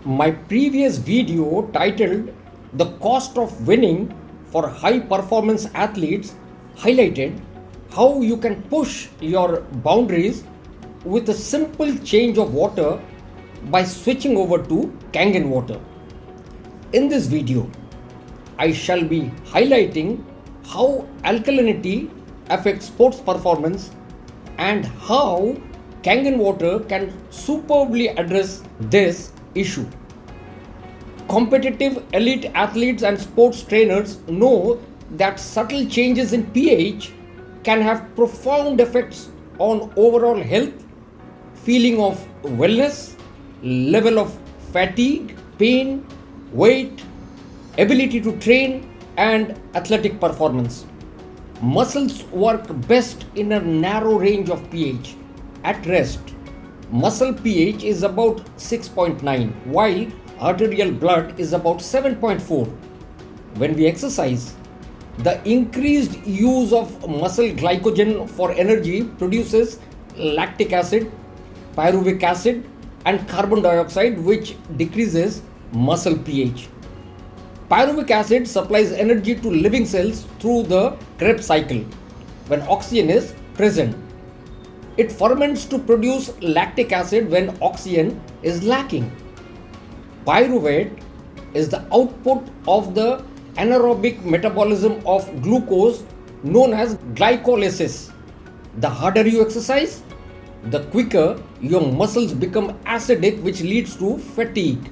My previous video titled The Cost of Winning for High Performance Athletes highlighted how you can push your boundaries with a simple change of water by switching over to Kangen water. In this video, I shall be highlighting how alkalinity affects sports performance and how Kangen water can superbly address this issue. Competitive elite athletes and sports trainers know that subtle changes in pH can have profound effects on overall health, feeling of wellness, level of fatigue, pain, weight, ability to train, and athletic performance. Muscles work best in a narrow range of pH. At rest, muscle pH is about 6.9, while arterial blood is about 7.4. When we exercise, the increased use of muscle glycogen for energy produces lactic acid, pyruvic acid, and carbon dioxide, which decreases muscle pH. Pyruvic acid supplies energy to living cells through the Krebs cycle. When oxygen is present, it ferments to produce lactic acid when oxygen is lacking. Pyruvate is the output of the anaerobic metabolism of glucose known as glycolysis. The harder you exercise, the quicker your muscles become acidic, which leads to fatigue.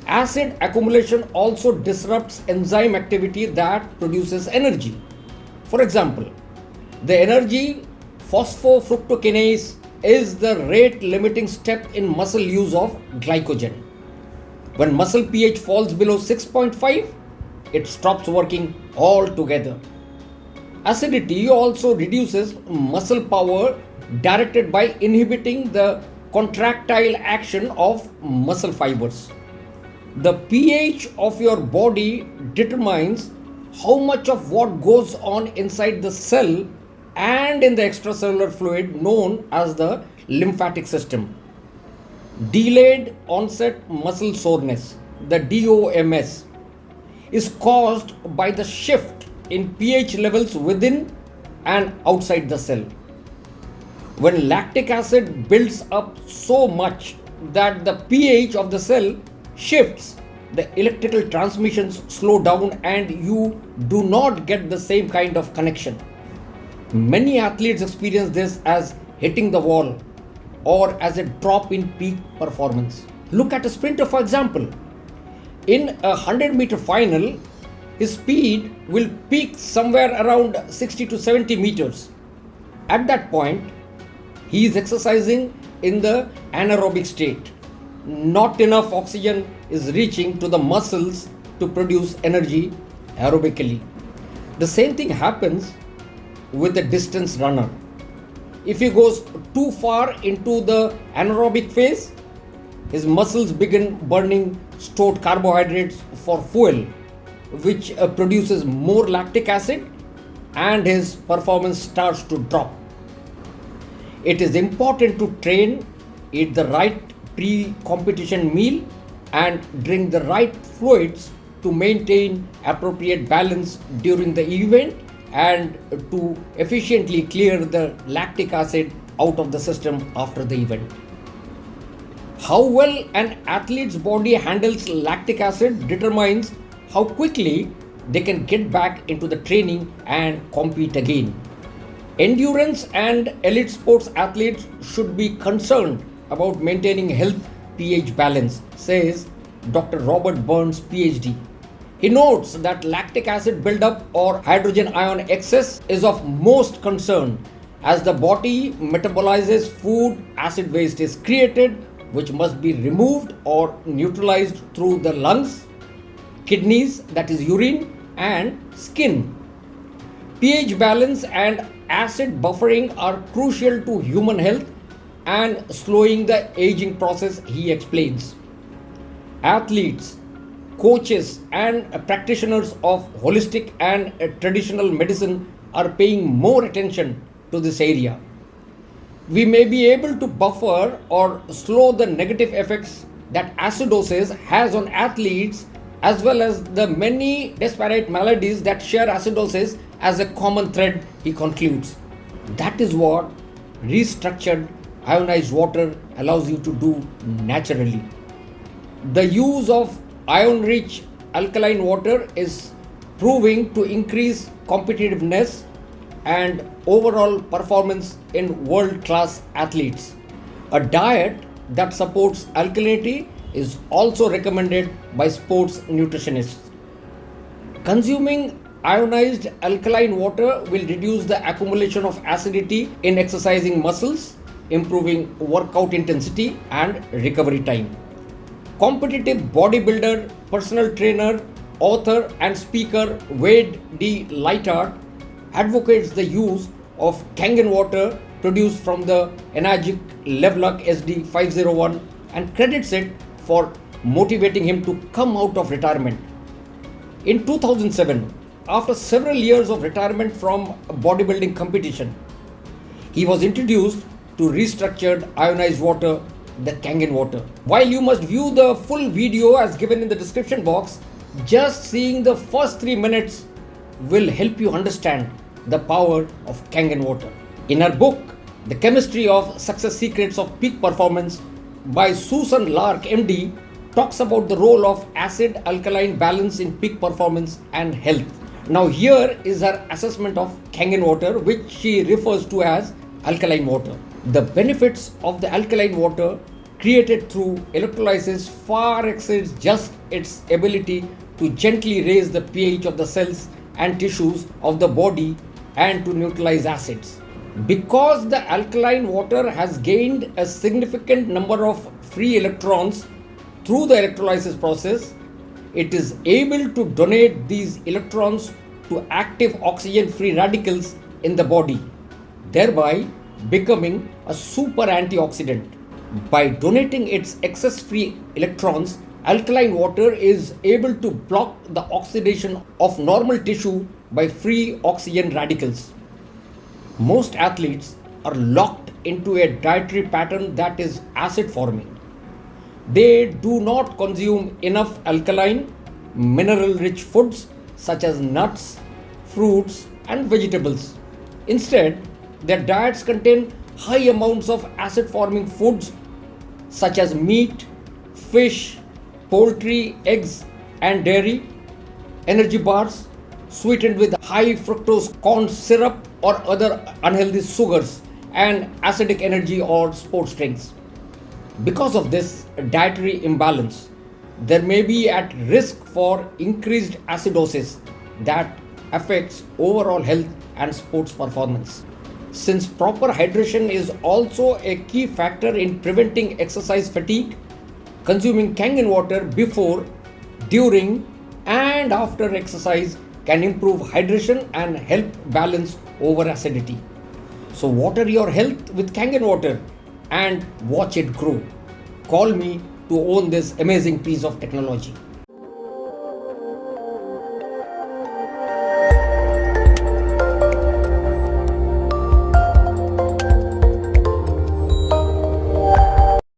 Acid accumulation also disrupts enzyme activity that produces energy. For example, the energy phosphofructokinase is the rate limiting step in muscle use of glycogen. When muscle pH falls below 6.5, it stops working altogether. Acidity also reduces muscle power directed by inhibiting the contractile action of muscle fibers. The pH of your body determines how much of what goes on inside the cell and in the extracellular fluid known as the lymphatic system. Delayed onset muscle soreness, the DOMS, is caused by the shift in pH levels within and outside the cell. When lactic acid builds up so much that the pH of the cell shifts, the electrical transmissions slow down and you do not get the same kind of connection. Many athletes experience this as hitting the wall or as a drop in peak performance. Look at a sprinter, for example. In a 100-meter final, his speed will peak somewhere around 60 to 70 meters. At that point, he is exercising in the anaerobic state. Not enough oxygen is reaching to the muscles to produce energy aerobically. The same thing happens with a distance runner. If he goes too far into the anaerobic phase, his muscles begin burning stored carbohydrates for fuel, which produces more lactic acid, and his performance starts to drop. It is important to train, eat the right pre-competition meal, and drink the right fluids to maintain appropriate balance during the event and to efficiently clear the lactic acid out of the system after the event. How well an athlete's body handles lactic acid determines how quickly they can get back into the training and compete again. Endurance and elite sports athletes should be concerned about maintaining health pH balance, says Dr. Robert Burns, PhD. He notes that lactic acid buildup or hydrogen ion excess is of most concern as the body metabolizes food, acid waste is created, which must be removed or neutralized through the lungs, kidneys, that is urine, and skin. pH balance and acid buffering are crucial to human health and slowing the aging process, he explains. Athletes, coaches, and practitioners of holistic and traditional medicine are paying more attention to this area. We may be able to buffer or slow the negative effects that acidosis has on athletes, as well as the many disparate maladies that share acidosis as a common thread, he concludes. That is what restructured ionized water allows you to do naturally. The use of ion rich alkaline water is proving to increase competitiveness and overall performance in world class athletes. A diet that supports alkalinity is also recommended by sports nutritionists. Consuming ionized alkaline water will reduce the accumulation of acidity in exercising muscles, improving workout intensity and recovery time. Competitive bodybuilder, personal trainer, author, and speaker Wade D. Lighthart advocates the use of Kangen water produced from the Enagic Levluck SD501 and credits it for motivating him to come out of retirement. In 2007, after several years of retirement from a bodybuilding competition, he was introduced to restructured ionized water, the Kangen water. While you must view the full video as given in the description box, just seeing the first 3 minutes will help you understand the power of Kangen water. In her book, The Chemistry of Success Secrets of Peak Performance by Susan Lark, MD, talks about the role of acid alkaline balance in peak performance and health. Now, here is her assessment of Kangen water, which she refers to as alkaline water. The benefits of the alkaline water created through electrolysis far exceeds just its ability to gently raise the pH of the cells and tissues of the body and to neutralize acids. Because the alkaline water has gained a significant number of free electrons through the electrolysis process, it is able to donate these electrons to active oxygen free radicals in the body, thereby becoming a super antioxidant. By donating its excess free electrons, alkaline water is able to block the oxidation of normal tissue by free oxygen radicals. Most athletes are locked into a dietary pattern that is acid forming. They do not consume enough alkaline, mineral rich foods such as nuts, fruits, and vegetables. Instead, their diets contain high amounts of acid forming foods such as meat, fish, poultry, eggs, and dairy, energy bars sweetened with high fructose corn syrup or other unhealthy sugars, and acidic energy or sports drinks. Because of this dietary imbalance, there may be at risk for increased acidosis that affects overall health and sports performance. Since proper hydration is also a key factor in preventing exercise fatigue, consuming Kangen water before, during, and after exercise can improve hydration and help balance over acidity. So water your health with Kangen water and watch it grow. Call me to own this amazing piece of technology.